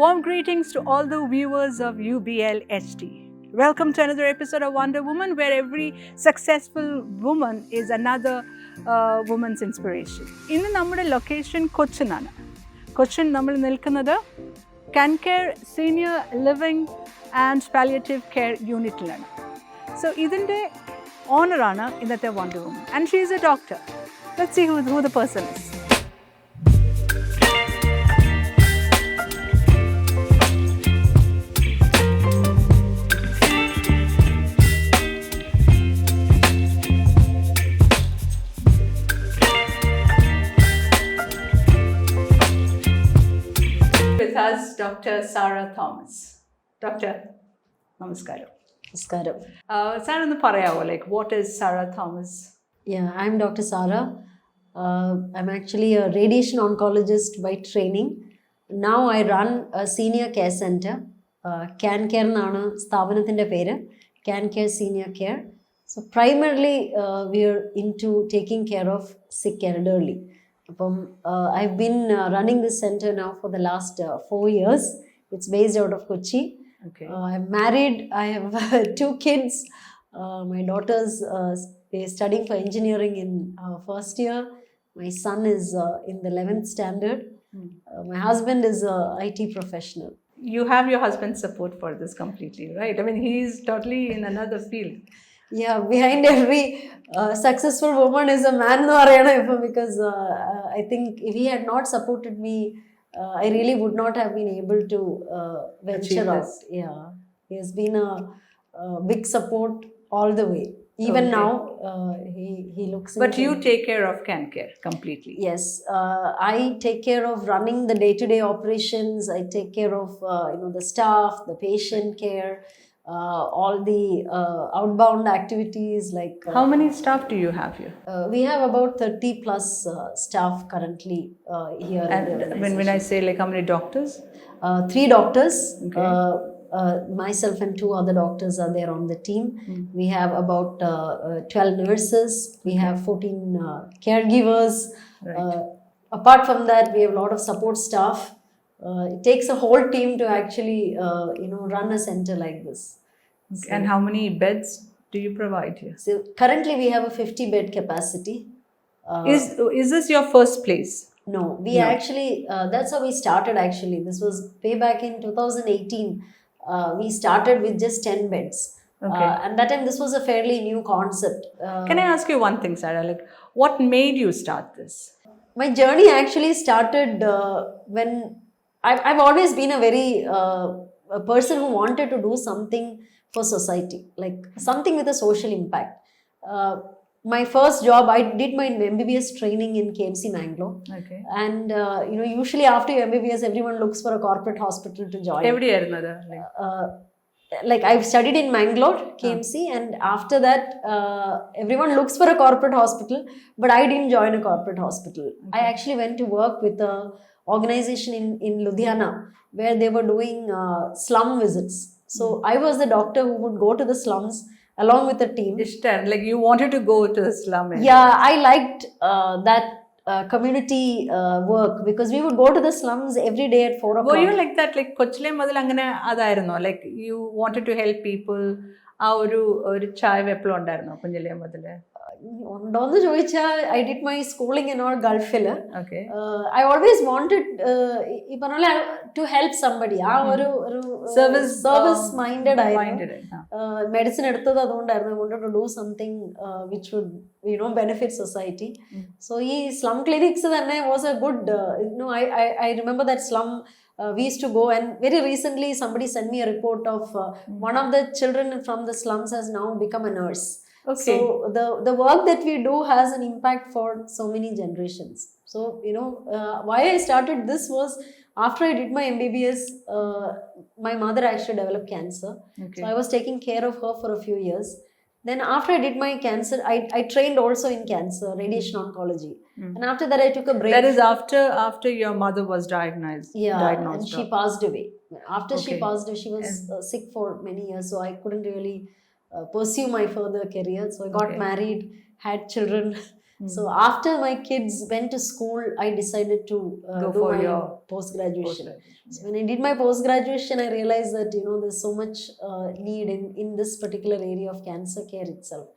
Warm greetings to all the viewers of UBLHD. Welcome to another episode of Wonder Woman, where every successful woman is another woman's inspiration. In our location, Cochin. Cochin, we are Cancare Senior Living and Palliative Care Unit. So, this is the honor in the Wonder Woman. And she is a doctor. Let's see who the person is. With us, Dr. Sarah Thomas. Doctor, namaskaram. Namaskaram. Sarah, like, what is Sarah Thomas? Yeah, I'm Dr. Sarah. I'm actually a radiation oncologist by training. Now I run a senior care center. Cancare nanu sthavanathinte peru. Cancare Senior Care. So primarily we are into taking care of sick elderly. I've been running this center now for the last 4 years. It's based out of Kochi. Okay. I'm married. I have 2 kids. My daughter's studying for engineering in first year. My son is in the 11th standard. My husband is an IT professional. You have your husband's support for this completely, right? I mean, he's totally in another field. Yeah, behind every successful woman is a man, because I think if he had not supported me, I really would not have been able to venture out. Yeah, he has been a big support all the way. Even now, he looks. But you take care of Cancare completely. Yes, I take care of running the day-to-day operations. I take care of the staff, the patient care. All the outbound activities like... How many staff do you have here? We have about 30 plus staff currently here. And when I say like how many doctors? 3 doctors. Okay. Myself and 2 other doctors are there on the team. We have about 12 nurses. We have 14 caregivers. Right. Apart from that, we have a lot of support staff. It takes a whole team to actually run a center like this. Okay. So, and how many beds do you provide here? So currently we have a 50 bed capacity. Is this your first place? No, we actually, that's how we started actually. This was way back in 2018. We started with just 10 beds. Okay. And that time this was a fairly new concept. Can I ask you one thing, Sarah? Like, what made you start this? My journey actually started when I've always been a very a person who wanted to do something for society, like something with a social impact. My first job, I did my MBBS training in KMC Mangalore. Okay. And usually after your MBBS, everyone looks for a corporate hospital to join. Every year, like I've studied in Mangalore, KMC, and after that, everyone looks for a corporate hospital, but I didn't join a corporate hospital. Okay. I actually went to work with a organization in Ludhiana where they were doing slum visits. So I was the doctor who would go to the slums along with the team. Like you wanted to go to the slum area. Yeah, I liked that community work because we would go to the slums every day at 4 o'clock. Were you like that? Like Kochile Madal Angana Adarno? Like you wanted to help people? Chai Veplo Darno, Punjale Madale. I did my schooling in our Gulf. Okay. I always wanted to help somebody. Service minded. Medicine I wanted to do something which would benefit society. So slum clinics was a good. I remember that slum. We used to go, and very recently somebody sent me a report of one of the children from the slums has now become a nurse. Okay. So the work that we do has an impact for so many generations. So why I started this was after I did my MBBS, my mother actually developed cancer. Okay. So I was taking care of her for a few years. Then after I did my cancer, I trained also in cancer, radiation oncology. And after that I took a break. That is after your mother was diagnosed. Yeah, and she passed away. After she passed away, she was sick for many years. So I couldn't really pursue my further career. So I got married, had children. So after my kids went to school, I decided to do my post-graduation. So when I did my post-graduation, I realized that, you know, there's so much need in this particular area of cancer care itself.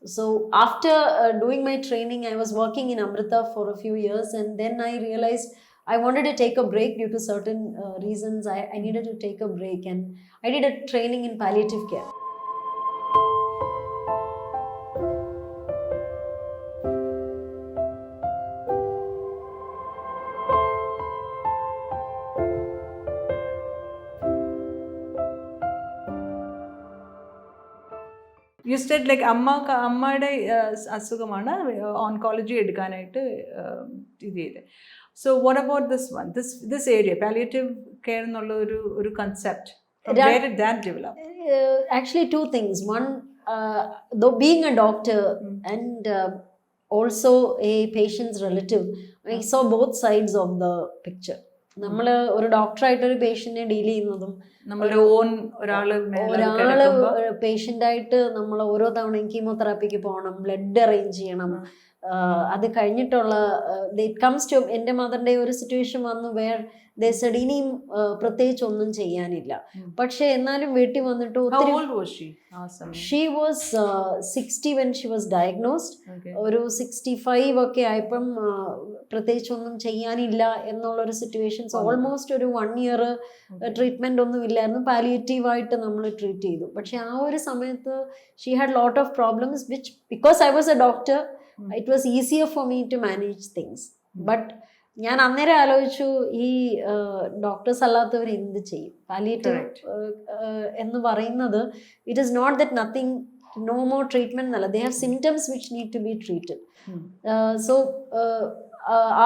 So after doing my training, I was working in Amrita for a few years, and then I realized I wanted to take a break due to certain reasons. I needed to take a break, and I did a training in palliative care. You said like അമ്മയുടെ അസുഖമാണ് oncology എടുക്കാനായിട്ട് ഇത് ചെയ്തത്. So what about this one, this area, palliative care എന്നുള്ള ഒരു concept? Where did that develop? Actually, two things. One, though being a doctor and also a patient's relative, I saw both sides of the picture. നമ്മൾ ഒരു ഡോക്ടറായിട്ട് ഒരു പേഷ്യന്റിനെ deal ചെയ്യുന്നതും ഒരാള് patient ആയിട്ട് നമ്മൾ ഓരോ തവണയും കീമോതെറാപ്പിക്ക് പോകണം, ബ്ലഡ് അറേഞ്ച് ചെയ്യണം, അത് കഴിഞ്ഞിട്ടുള്ള ഇറ്റ് കംസ് ടു എൻ്റെ മദറിന്റെ ഒരു സിറ്റുവേഷൻ വന്നു വേർ ദേ സെഡ് ഇനിയും പ്രത്യേകിച്ച് ഒന്നും ചെയ്യാനില്ല. പക്ഷെ എന്നാലും വീട്ടിൽ വന്നിട്ട് ഒത്തിരി she was 60 when she was diagnosed. ഒരു 65 ഒക്കെ ആയപ്പം പ്രത്യേകിച്ച് ഒന്നും ചെയ്യാനില്ല എന്നുള്ളൊരു സിറ്റുവേഷൻസ്. ഓൾമോസ്റ്റ് ഒരു 1 year ട്രീറ്റ്മെന്റ് ഒന്നും ഇല്ലായിരുന്നു. പാലിയേറ്റീവ് ആയിട്ട് നമ്മൾ ട്രീറ്റ് ചെയ്തു. പക്ഷെ ആ ഒരു സമയത്ത് she had lot of problems which because I was a doctor it was easier for me to manage things. But ഞാൻ അന്നേരം ആലോചിച്ചു, ഈ ഡോക്ടേഴ്സ് അല്ലാത്തവർ എന്ത് ചെയ്യും? പാലിയേറ്റീവ് എന്ന് പറയുന്നത് it is not that nothing, no more treatment എന്നല്ല, they have symptoms which need to be treated. So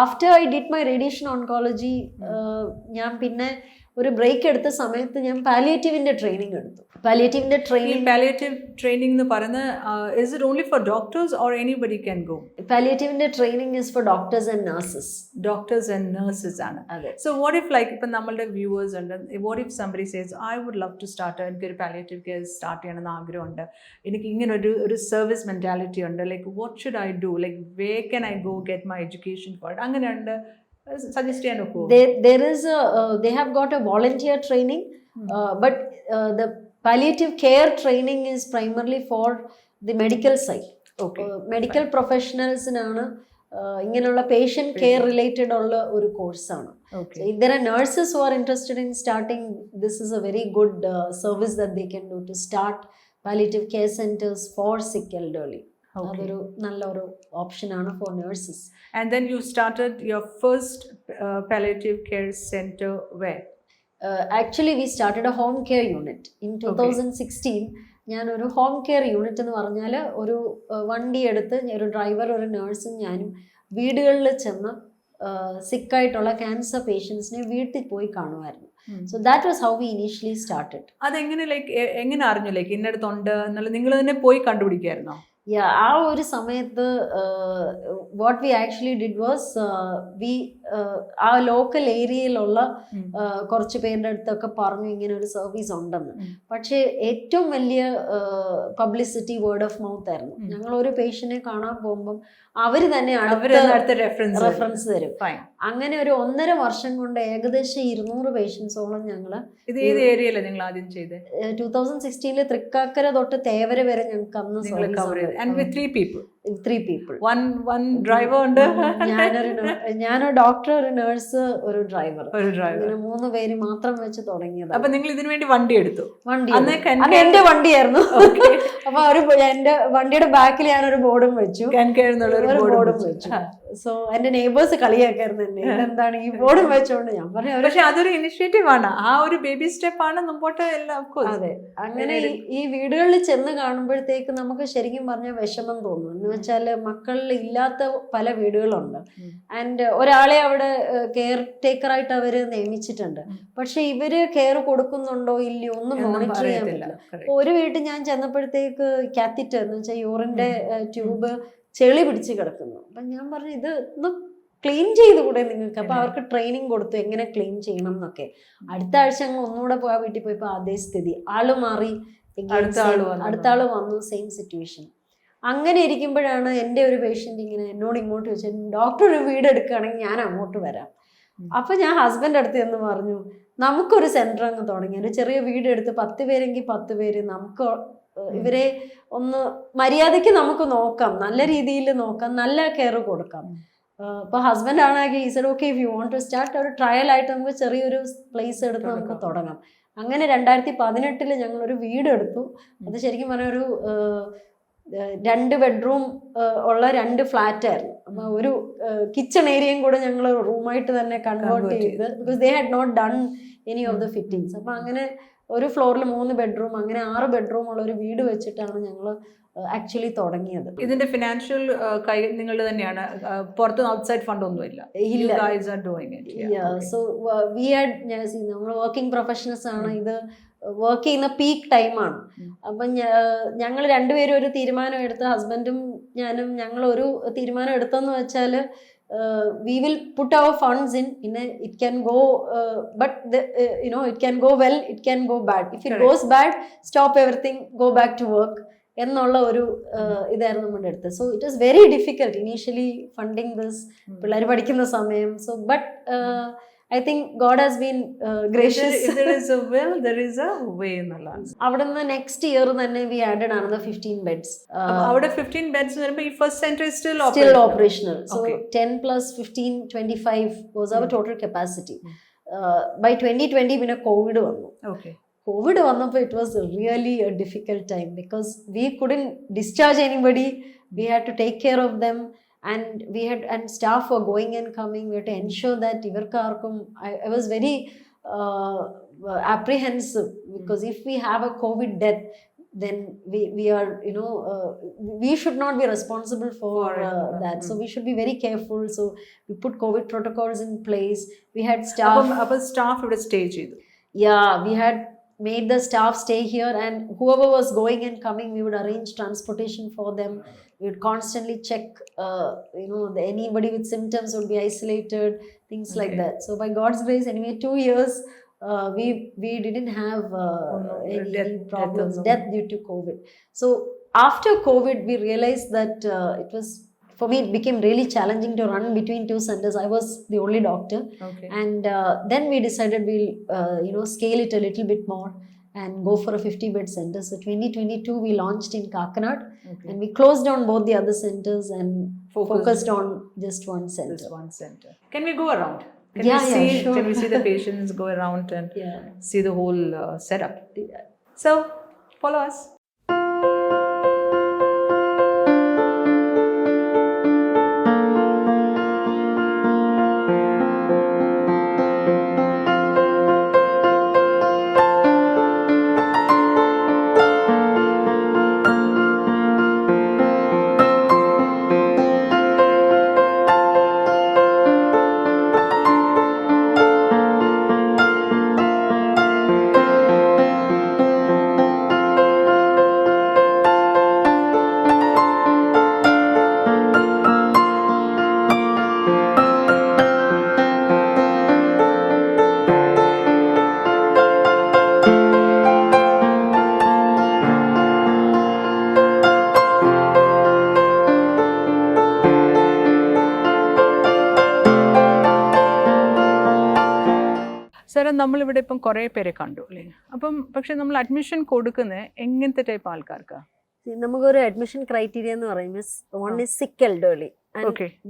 after I did my radiation oncology, ഞാൻ പിന്നെ ഒരു ബ്രേക്ക് എടുത്ത സമയത്ത് ഞാൻ പാലിയേറ്റീവിന്റെ ട്രെയിനിങ് എടുത്തു. പാലിയേറ്റീവിന്റെ ട്രെയിനിങ് എന്ന് പറയുന്നത് is it only for doctors or anybody can go? പാലിയേറ്റീവിന്റെ training is for doctors and nurses. Doctors and nurses ആണ്. So what if like ഇപ്പം നമ്മളുടെ വ്യൂവേഴ്സ് ഉണ്ട്, what if somebody says I would love to start എനിക്കൊരു palliative care start ചെയ്യണമെന്ന് ആഗ്രഹമുണ്ട്, എനിക്ക് ഇങ്ങനെ ഒരു സർവീസ് മെന്റാലിറ്റി ഉണ്ട്, like what should I do, like where can I go get my education for it? അങ്ങനെയുണ്ട്, suggest ചെയ്യാൻ നോക്കൂ. There is they have got a volunteer training, but the palliative care training is primarily for the medical side. Okay. Medical professionalsനാണ് ഇങ്ങനെയുള്ള patient care related ഉള്ള ഒരു കോഴ്സാണ്. So if there are nurses who are interested in starting, this is a very good service that they can do to start palliative care centers for sick elderly. അതൊരു നല്ലൊരു ഓപ്ഷനാണ് four nurses. And then you started your first palliative care center where? Actually we started a home care unit in 2016. ഞാനൊരു home care unit എന്ന് പറഞ്ഞാൽ ഒരു വണ്ടി എടുത്ത് ഒരു ഡ്രൈവർ, ഒരു നേഴ്സും ഞാനും വീടുകളിൽ ചെന്ന് സിക്കായിട്ടുള്ള ക്യാൻസർ പേഷ്യൻസിനെ വീട്ടിൽ പോയി കാണുമായിരുന്നു. So that was how we initially started. അതെങ്ങനെ എങ്ങനെ അറിഞ്ഞു ലൈക്ക് ഇന്നടുത്തുണ്ട് എന്നുള്ളത് നിങ്ങൾ തന്നെ പോയി കണ്ടുപിടിക്കായിരുന്നോ? ആ ഒരു സമയത്ത് what we actually did was ആ ലോക്കൽ ഏരിയയിലുള്ള കുറച്ച് പേരുടെ അടുത്തൊക്കെ പറഞ്ഞു ഇങ്ങനെ ഒരു സർവീസ് ഉണ്ടെന്ന്. പക്ഷേ ഏറ്റവും വലിയ പബ്ലിസിറ്റി വേർഡ് ഓഫ് മൗത്ത് ആയിരുന്നു. ഞങ്ങൾ ഒരു പേഷ്യന്റിനെ കാണാൻ പോകുമ്പം അവര് തന്നെ അടുത്ത റെഫറൻസ് തരും. അങ്ങനെ ഒരു 1.5 വർഷം കൊണ്ട് ഏകദേശം 200 പേഷ്യൻസോളം ഞങ്ങള് 2016 തൃക്കാക്കര തൊട്ട് തേവര വരെ ഞങ്ങൾക്ക് അന്ന് three people. One driver ഉണ്ട്. ഞാനൊരു ഡോക്ടർ, ഒരു നേഴ്സ്, ഒരു ഡ്രൈവർ, അങ്ങനെ 3 പേര് മാത്രം വെച്ച് തുടങ്ങിയത്. അപ്പൊ നിങ്ങൾ ഇതിനു വേണ്ടി വണ്ടി എടുത്തു? അത് എന്റെ വണ്ടിയായിരുന്നു. അപ്പൊ എന്റെ വണ്ടിയുടെ ബാക്കിൽ ഞാനൊരു ബോർഡും വെച്ചു. സോ എന്റെ നെയ്ബേഴ്സ് കളിയാക്കായിരുന്നു എന്നെ, ഇതെന്താണ് ഈ ബോർഡും വെച്ചോണ്ട്. ഞാൻ പറഞ്ഞു പക്ഷെ അതൊരു ഇനിഷ്യേറ്റീവ് ആണ്, ആ ഒരു ബേബി സ്റ്റെപ്പ് ആണ് മുമ്പോട്ട് എല്ലാം. അതെ, അങ്ങനെ ഈ വീടുകളിൽ ചെന്ന് കാണുമ്പോഴത്തേക്ക് നമുക്ക് ശരിക്കും പറഞ്ഞാൽ വിഷമം തോന്നും. എന്ന് വെച്ചാൽ മക്കളിൽ ഇല്ലാത്ത പല വീടുകളുണ്ട്. ആൻഡ് ഒരാളെ അവിടെ കെയർ ടേക്കറായിട്ട് അവര് നിയമിച്ചിട്ടുണ്ട്. പക്ഷെ ഇവര് കെയർ കൊടുക്കുന്നുണ്ടോ ഇല്ലയോ ഒന്നും മോണിറ്റർ ചെയ്യാൻ പറ്റില്ല. ഒരു വീട്ടിൽ ഞാൻ ചെന്നപ്പോഴത്തേക്ക് കാത്തറ്റർ എന്ന് വെച്ചാൽ യൂറിന്റെ ട്യൂബ് ചെളി പിടിച്ച് കിടക്കുന്നു. അപ്പൊ ഞാൻ പറഞ്ഞു ഇത് ഒന്ന് ക്ലീൻ ചെയ്തുകൂടെ നിങ്ങൾക്ക്? അപ്പൊ അവർക്ക് ട്രെയിനിങ് കൊടുത്തു എങ്ങനെ ക്ലീൻ ചെയ്യണം എന്നൊക്കെ. അടുത്ത ആഴ്ച ഞങ്ങൾ ഒന്നുകൂടെ പോയാൽ വീട്ടിൽ പോയപ്പോ അതേ സ്ഥിതി, ആള് മാറി, അടുത്ത ആള് വന്നു, സെയിം സിറ്റുവേഷൻ. അങ്ങനെ ഇരിക്കുമ്പോഴാണ് എൻ്റെ ഒരു പേഷ്യൻ്റ് ഇങ്ങനെ എന്നോട് ഇങ്ങോട്ട് ചോദിച്ചത്, ഡോക്ടർ ഒരു വീട് എടുക്കുകയാണെങ്കിൽ ഞാൻ അങ്ങോട്ട് വരാം. അപ്പം ഞാൻ ഹസ്ബൻഡ് അടുത്ത് എന്ന് പറഞ്ഞു, നമുക്കൊരു സെൻറ്റർ അങ്ങ് തുടങ്ങി, ഒരു ചെറിയ വീട് എടുത്ത് 10 പേരെങ്കിൽ 10 പേര്, നമുക്ക് ഇവരെ ഒന്ന് മര്യാദയ്ക്ക് നമുക്ക് നോക്കാം, നല്ല രീതിയിൽ നോക്കാം, നല്ല കെയർ കൊടുക്കാം. ഇപ്പോൾ ഹസ്ബൻഡ് ആണെങ്കിൽ ഈ said okay, if you want to start, ഒരു ട്രയൽ ആയിട്ട് നമുക്ക് ചെറിയൊരു പ്ലേസ് എടുത്ത് നമുക്ക് തുടങ്ങാം. അങ്ങനെ 2018 ഞങ്ങളൊരു വീട് എടുത്തു. അത് ശരിക്കും പറഞ്ഞ ഒരു 2 ബെഡ്റൂം ഉള്ള 2 ഫ്ലാറ്റ് ആയിരുന്നു. അപ്പോൾ ഒരു കിച്ചൺ ഏരിയയും കൂടെ ഞങ്ങൾ റൂമായിട്ട് തന്നെ കൺവേർട്ട് ചെയ്ത്, because they had not done any of the fittings. അപ്പം അങ്ങനെ ഒരു ഫ്ലോറിൽ 3 ബെഡ്റൂം, അങ്ങനെ 6 ബെഡ്റൂം ഉള്ള ഒരു വീട് വെച്ചിട്ടാണ് ഞങ്ങൾ ആക്ച്വലി തുടങ്ങിയത്. ഇതിന്റെ ഫിനാൻഷ്യൽ കൈ നിങ്ങളുടെ തന്നെയാണ്, പുറത്ത് ഔട്ട്സൈഡ് ഫണ്ട് ഒന്നുമില്ല? സോ വി ഹാഡ്, നമ്മൾ വർക്കിംഗ് പ്രൊഫഷണൽസ് ആണ്, ഇത് വർക്ക് ചെയ്യുന്ന പീക്ക് ടൈമാണ്. അപ്പം ഞങ്ങൾ രണ്ടുപേരും ഒരു തീരുമാനം എടുത്ത്, ഹസ്ബൻഡും ഞാനും ഞങ്ങൾ ഒരു തീരുമാനം എടുത്തെന്ന് വെച്ചാൽ, we will put our funds in it can go but it can go well, it can go bad. If it goes bad, stop everything, go back to work എന്നുള്ള ഒരു ഇതായിരുന്നു നമ്മുടെ അടുത്ത്. So it was very difficult initially funding this, പിള്ളേർ പഠിക്കുന്ന സമയം. So but I think God has been gracious. If there is a will, there is a way എന്നുള്ളതാണ്. അവിടുന്ന് നെക്സ്റ്റ് ഇയർ തന്നെ we added another 15 beds. അവിടെ 15 beds വരുമ്പോൾ ഈ first centre is still operational. So 10 plus 15, 25 was our total capacity. By 2020 പിന്നെ Covid വന്നു. COVID വന്നപ്പോൾ it was really a difficult time because we couldn't discharge anybody. We had to take care of them. And staff were going and coming. We had to ensure that ivarkarkum, I was very apprehensive because if we have a COVID death, then we are we should not be responsible for that. So we should be very careful. So we put COVID protocols in place. We had staff would stay chedu. Yeah, we had made the staff stay here, and whoever was going and coming, we would arrange transportation for them. We would constantly check, anybody with symptoms would be isolated, things like that. So by God's grace, anyway, 2 years, we didn't have any problems, death due to COVID. So after COVID, we realized that it was, for me, it became really challenging to run between 2 centers. I was the only doctor. And then we decided we'll scale it a little bit more and go for a 50-bed center. So 2022 we launched in Kakinad, and we closed down both the other centers and focused on just one center. This one center. Can we go around? Sure. Can we see the patients, go around and see the whole setup? So follow us. സാറേ, നമ്മളിവിടെ ഇപ്പം കുറേ പേരെ കണ്ടു അല്ലേ? അപ്പം പക്ഷെ നമ്മൾ അഡ്മിഷൻ കൊടുക്കുന്നത് എങ്ങനത്തെ ടൈപ്പ് ആൾക്കാർക്കാണ്? നമുക്കൊരു അഡ്മിഷൻ ക്രൈറ്റീരിയ എന്ന് പറയുമ്പോൾ, വൺ ഈസ് സിക്ക് എൽഡർലി,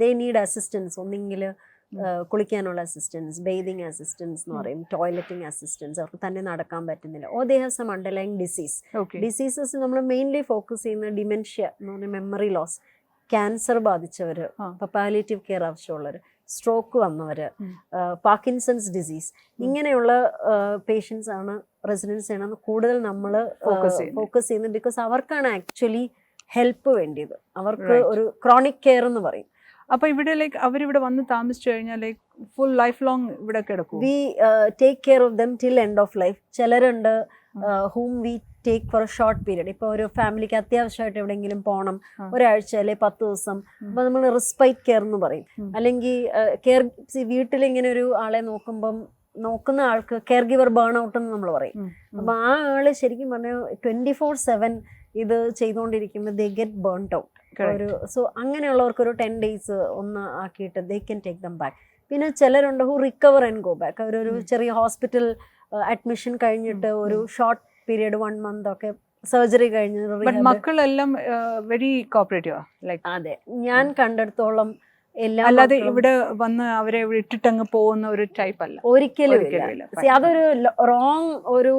ദേ നീഡ് അസിസ്റ്റൻസ്. ഒന്നെങ്കിൽ കുളിക്കാനുള്ള അസിസ്റ്റൻസ്, ബേതിങ് അസിസ്റ്റൻസ് എന്ന് പറയും, ടോയ്ലറ്റിംഗ് അസിസ്റ്റൻസ്, അവർക്ക് തന്നെ നടക്കാൻ പറ്റുന്നില്ല, or they have some underlying disease. Diseases നമ്മൾ മെയിൻലി ഫോക്കസ് ചെയ്യുന്ന ഡിമെൻഷ്യ എന്ന് പറഞ്ഞാൽ മെമ്മറി ലോസ്, ക്യാൻസർ ബാധിച്ചവർ, പാലിയേറ്റീവ് കെയർ ആവശ്യമുള്ളവർ, സ്ട്രോക്ക് വന്നവര്, പാർക്കിൻസൺസ് ഡിസീസ്, ഇങ്ങനെയുള്ള പേഷ്യൻസ് ആണ് റെസിഡൻസ് ചെയ്യണമെന്ന് കൂടുതൽ നമ്മൾ ഫോക്കസ് ചെയ്യുന്നത്. ബിക്കോസ് അവർക്കാണ് ആക്ച്വലി ഹെൽപ്പ് വേണ്ടിയത്, അവർക്ക് ഒരു ക്രോണിക് കെയർ എന്ന് പറയും. അപ്പൊ ഇവിടെ അവരിവിടെ വന്ന് താമസിച്ചു കഴിഞ്ഞാൽ ഫുൾ ലൈഫ് ലോങ് ഇവിടെ കിടക്കും. We take care of them till end of life. ചിലരുണ്ട് whom we take for a short period. ഇപ്പോൾ ഒരു ഫാമിലിക്ക് അത്യാവശ്യമായിട്ട് എവിടെയെങ്കിലും പോകണം, ഒരാഴ്ച അല്ലെ 10 ദിവസം, അപ്പോൾ നമ്മൾ റെസ്പൈറ്റ് കെയർ എന്ന് പറയും. അല്ലെങ്കിൽ കെയർ, വീട്ടിലിങ്ങനെ ഒരു ആളെ നോക്കുന്ന ആൾക്ക് കെയർ ഗിവർ ബേൺ ഔട്ട് എന്ന് നമ്മൾ പറയും. അപ്പോൾ ആ ആള് ശരിക്കും പറഞ്ഞാൽ 24/7 ഇത് ചെയ്തുകൊണ്ടിരിക്കുമ്പോൾ ദേ ഗെറ്റ് ബേൺഡ് ഔട്ട്. ഒരു സോ അങ്ങനെയുള്ളവർക്ക് ഒരു 10 days ഒന്ന് ആക്കിയിട്ട് they can take them back. പിന്നെ ചിലരുണ്ട് who recover and go back. അവരൊരു ചെറിയ ഹോസ്പിറ്റൽ അഡ്മിഷൻ കഴിഞ്ഞിട്ട് ഒരു ഷോർട്ട് പീരിയഡ് 1 month ഒക്കെ സർജറി കഴിഞ്ഞ് മക്കളെല്ലാം വെരി കോപ്പറേറ്റീവ്. അതെ, ഞാൻ കണ്ടിടത്തോളം എല്ലാം അല്ലാതെ ഇവിടെ വന്ന് അവരെ ഇട്ടിട്ടങ്ങ് പോകുന്ന ഒരു ടൈപ്പ് അല്ല, ഒരിക്കലും ഇല്ല. അതൊരു റോങ് ഒരു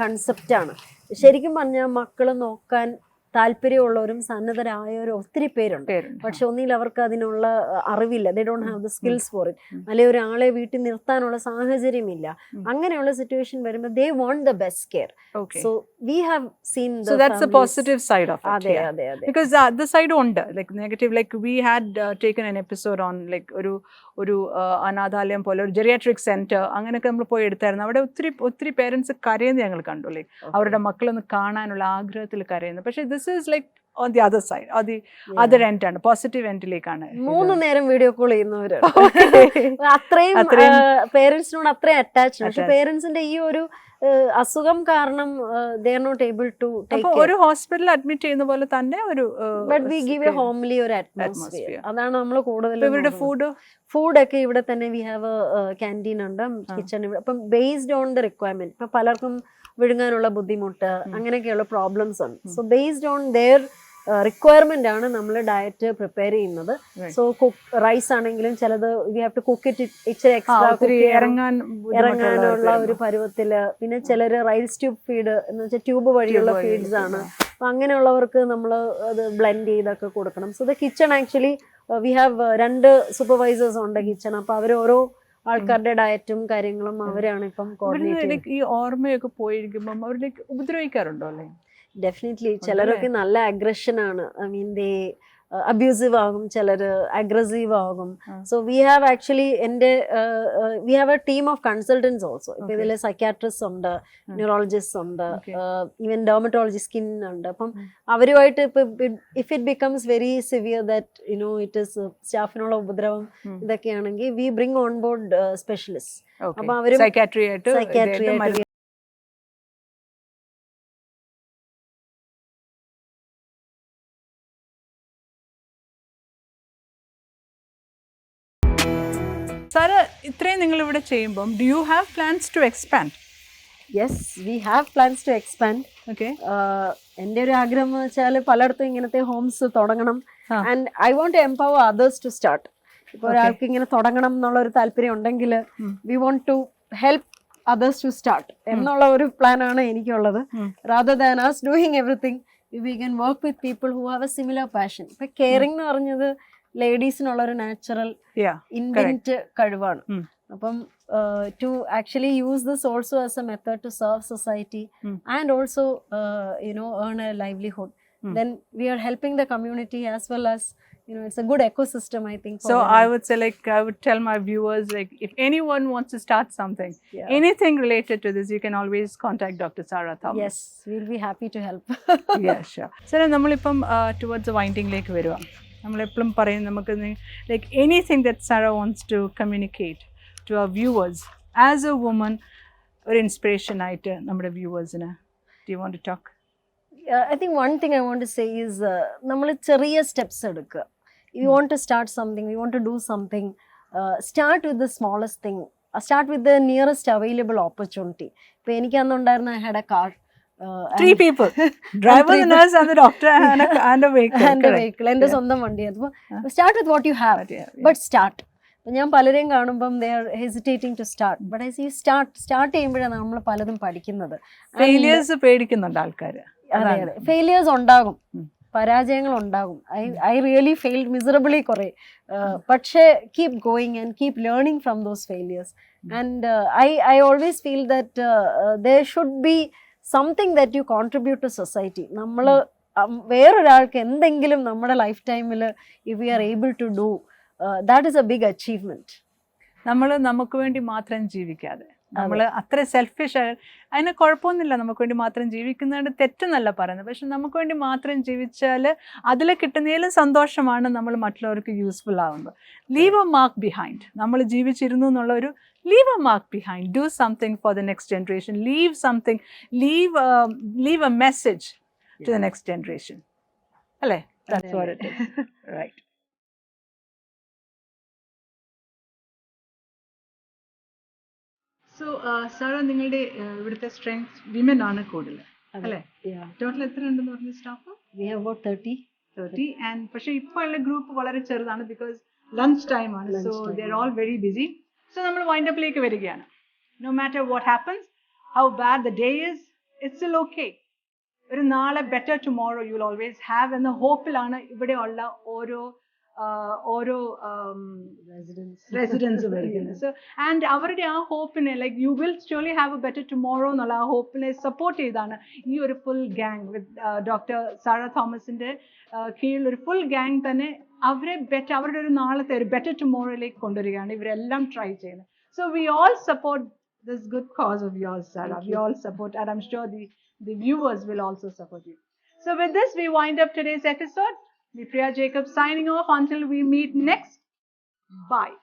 കൺസെപ്റ്റ് ആണ്. ശരിക്കും പറഞ്ഞാൽ മക്കള് നോക്കാൻ താല്പര്യമുള്ളവരും സന്നദ്ധരായവരും ഒത്തിരി പേരുണ്ട്. പക്ഷെ ഒന്നിൽ അവർക്ക് അതിനുള്ള അറിവില്ല. They don't have the skills for it. അല്ലെങ്കിൽ ഒരാളെ വീട്ടിൽ നിർത്താനുള്ള സാഹചര്യമില്ല. അങ്ങനെയുള്ള സിറ്റുവേഷൻ വരുമ്പോൾ they want the best care. So we have seen so that's the positive side of it. അതെ അതെ അതെ. because the other side ഉണ്ട്, like negative, like we had taken an episode on like ഒരു അനാഥാലയം പോലെ ഒരു geriatric centre അങ്ങനെയൊക്കെ നമ്മൾ പോയി എടുത്തായിരുന്നു. അവിടെ ഒത്തിരി പേരൻസ് കരയുന്നത് ഞങ്ങൾ കണ്ടു. ലൈക്ക് അവരുടെ മക്കളൊന്ന് കാണാനുള്ള ആഗ്രഹത്തിൽ കരയുന്നു. പക്ഷെ this is like on the other side, or the other end ആണ്, പോസിറ്റീവ് എൻഡിലേക്കാണ്. 3 നേരം വീഡിയോ കോൾ ചെയ്യുന്നവര് അത്രയും പേരൻസിനോട് അത്രയും അറ്റാച്ച്. പക്ഷെ പേരൻസിന്റെ ഈ ഒരു അസുഖം കാരണം they are not able to take care. ഒരു ഹോസ്പിറ്റലിൽ അഡ്മിറ്റ് ചെയ്യുന്ന പോലെ തന്നെ ഒരു but we give a homely ഒരു atmosphere. അതാണ് നമ്മൾ കൂടുതൽ. ഇവരുടെ ഫുഡൊക്കെ ഇവിടെ തന്നെ വി ഹാവ് ക്യാൻറ്റീൻ ഉണ്ട്, കിച്ചൺ. അപ്പം ബേസ്ഡ് ഓൺ ദ റിക്വയർമെന്റ്. ഇപ്പൊ പലർക്കും വിഴുങ്ങാനുള്ള ബുദ്ധിമുട്ട് അങ്ങനെയൊക്കെയുള്ള പ്രോബ്ലംസ് ഉണ്ട്. So based on their requirement ആണ് നമ്മൾ ഡയറ്റ് പ്രിപ്പയർ ചെയ്യുന്നത്. സോ റൈസ് ആണെങ്കിലും ചിലത് we have to cook it ഇച്ചിരി എക്സ്ട്രാ ഇറങ്ങാനുള്ള ഒരു പരുവത്തില്. പിന്നെ ചിലര് റൈസ് ട്യൂബ് ഫീഡ് എന്ന് വെച്ചാൽ ട്യൂബ് വഴിയുള്ള ഫീഡ്സ് ആണ്. അപ്പൊ അങ്ങനെയുള്ളവർക്ക് നമ്മൾ അത് ബ്ലെൻഡ് ചെയ്തൊക്കെ കൊടുക്കണം. So the kitchen actually we have 2 supervisors ഉണ്ട് കിച്ചൺ. അപ്പൊ അവർ ഓരോ ആൾക്കാരുടെ ഡയറ്റും കാര്യങ്ങളും അവരാണ് ഇപ്പം കോർഡിനേറ്റ്. ഈ ഓർമ്മയൊക്കെ പോയിരിക്കുമ്പോൾ അവരിലേക്ക് ഉപദ്രവിക്കാറുണ്ടോ? അല്ലേ, ഡെഫിനറ്റ്ലി. ചിലരൊക്കെ നല്ല അഗ്രഷൻ ആണ്. ഐ മീൻ ദേ അബ്യൂസീവ് ആകും, ചിലര് അഗ്രസീവ് ആകും. So we have actually we have A team of consultants also. ഇപ്പൊ ഇതിൽ സൈക്യാട്രിസ്റ്റ് ഉണ്ട്, ന്യൂറോളജിസ്റ്റ് ഉണ്ട്, ഈവൻ ഡെർമറ്റോളജി, സ്കിൻ ഉണ്ട്. അപ്പം അവരുമായിട്ട് ഇപ്പൊ if it becomes very severe that it is സ്റ്റാഫിനുള്ള ഉപദ്രവം ഇതൊക്കെയാണെങ്കിൽ we bring on board specialist. അപ്പൊ അവര് സൈക്യാട്രി ആയിട്ട് സാറ് ഇത്രയും നിങ്ങൾ ഇവിടെ ചെയ്യുമ്പം do you have plans to expand? Yes, we have plans to expand. Okay, എൻ്റെ ഒരു ആഗ്രഹം എന്ന് വെച്ചാൽ പലയിടത്തും ഇങ്ങനത്തെ ഹോംസ് തുടങ്ങണം. And I want to empower others to start. ഇപ്പൊ ഒരാൾക്ക് ഇങ്ങനെ തുടങ്ങണം എന്നുള്ള ഒരു താല്പര്യം ഉണ്ടെങ്കിൽ we want to help others to start എന്നുള്ള ഒരു പ്ലാൻ ആണ് എനിക്കുള്ളത്. Rather than us doing everything, we can work with people who have a similar passion. ഇപ്പൊ കെയറിംഗ് എന്ന് പറഞ്ഞത് ലേഡീസിനുള്ള ഒരു നാച്ചുറൽ ഇൻബിൽറ്റ് കഴിവാണ്. അപ്പം to actually use this also as a method to serve society and also earn a livelihood, then we are helping the community as well as it's a good ecosystem, I think. So I would say, like, I would tell my viewers, like, if anyone wants to start something, anything related to this, you can always contact Dr. Sarah Thomas. Yes, we'll be happy to help. Yeah, sure. So നമ്മളിപ്പം towards the winding ലേക്ക് വരുവാ. നമ്മളെപ്പോഴും പറയും നമുക്ക് like anything that Sarah wants to communicate to our viewers as a woman, ഒരു inspiration ആയിട്ട് നമ്മുടെ വ്യൂവേഴ്സിന്. Do you want to talk? I think one thing I want to say is നമ്മൾ ചെറിയ steps എടുക്കുക. You want to start something, you want to do something, start with the smallest thing, start with the nearest available opportunity. ഇപ്പൊ എനിക്ക് അന്നുണ്ടായിരുന്ന I had a car, 3 people, driver, the nurse and the doctor and a vehicle. എൻ്റെ സ്വന്തം വണ്ടിയായിരുന്നു. Start with what you have, but start. ഞാൻ പലരെയും കാണുമ്പം they are hesitating to start, but I see start ചെയ്യുമ്പോഴാണ് നമ്മൾ പലതും പഠിക്കുന്നത്. ഫെയിലിയേഴ്സ് പേടിക്കുന്നുണ്ട് ആൾക്കാർ. അതെ അതെ, ഫെയിലിയേഴ്സ് ഉണ്ടാകും, പരാജയങ്ങൾ ഉണ്ടാകും. ഐ റിയലി ഫെയിൽഡ് മിസറബിളി കുറെ. പക്ഷേ keep going and keep learning from those failures. And I always feel that there should be something that you contribute to society. നമ്മൾ വേറൊരാൾക്ക് എന്തെങ്കിലും നമ്മുടെ ലൈഫ് ടൈമിൽ if we are able to do, that is a big achievement. നമ്മൾ നമുക്ക് വേണ്ടി മാത്രം ജീവിക്കാതെ, നമ്മൾ അത്ര സെൽഫിഷ്, അതിന് കുഴപ്പമൊന്നുമില്ല. നമുക്ക് വേണ്ടി മാത്രം ജീവിക്കുന്നതുകൊണ്ട് തെറ്റെന്നല്ല പറയുന്നത്. പക്ഷെ നമുക്ക് വേണ്ടി മാത്രം ജീവിച്ചാൽ അതിൽ കിട്ടുന്നതിലും സന്തോഷമാണ് നമ്മൾ മറ്റുള്ളവർക്ക് യൂസ്ഫുൾ ആവുന്നത്. Leave A mark behind. നമ്മൾ ജീവിച്ചിരുന്നു എന്നുള്ള ഒരു leave a mark behind, do something for the next generation, leave something, leave a message to the next generation. Alle? That's what it is. Right. So, Sarah, നിങ്ങളുടെ ഇവിടുത്തെ strength women ആണ് കൂടുതൽ അല്ലേ? Total എത്ര ഉണ്ടെന്ന് പറഞ്ഞ staff? We have about 30. 30 and പക്ഷേ ഇപ്പോൾ ഉള്ള ഗ്രൂപ്പ് വളരെ ചെറുതാണ് ബിക്കോസ് ലഞ്ച് ടൈം ആണ്. So they are all very busy. So നമ്മൾ വൈൻഡപ്പിലേക്ക് വരികയാണ്. No matter what happens, how bad the day is, it's still okay. ഒരു നാളെ better tomorrow you will always have എന്ന ഹോപ്പിലാണ് ഇവിടെയുള്ള ഓരോ റെസിഡൻസ് വരുന്നത്. സോ ആൻഡ് അവരുടെ ആ ഹോപ്പിനെ like you will surely have a better tomorrow എന്നുള്ള ആ ഹോപ്പിനെ സപ്പോർട്ട് ചെയ്താണ് ഈ ഒരു full gang with doctor Sara തോമസിന്റെ കീഴിൽ ഒരു ഫുൾ ഗ്യാങ് തന്നെ അവരെ അവരുടെ ഒരു നാളത്തെ ഒരു ബെറ്റർ ടുമോറോയിലേക്ക് കൊണ്ടുവരികയാണ് ഇവരെല്ലാം ട്രൈ ചെയ്യുന്നത്. So we all support this good cause of yours, Sarah. We all support, and I'm sure the viewers will also support you. So with this, we wind up today's episode. Me Priya Jacob signing off until we meet next. Bye.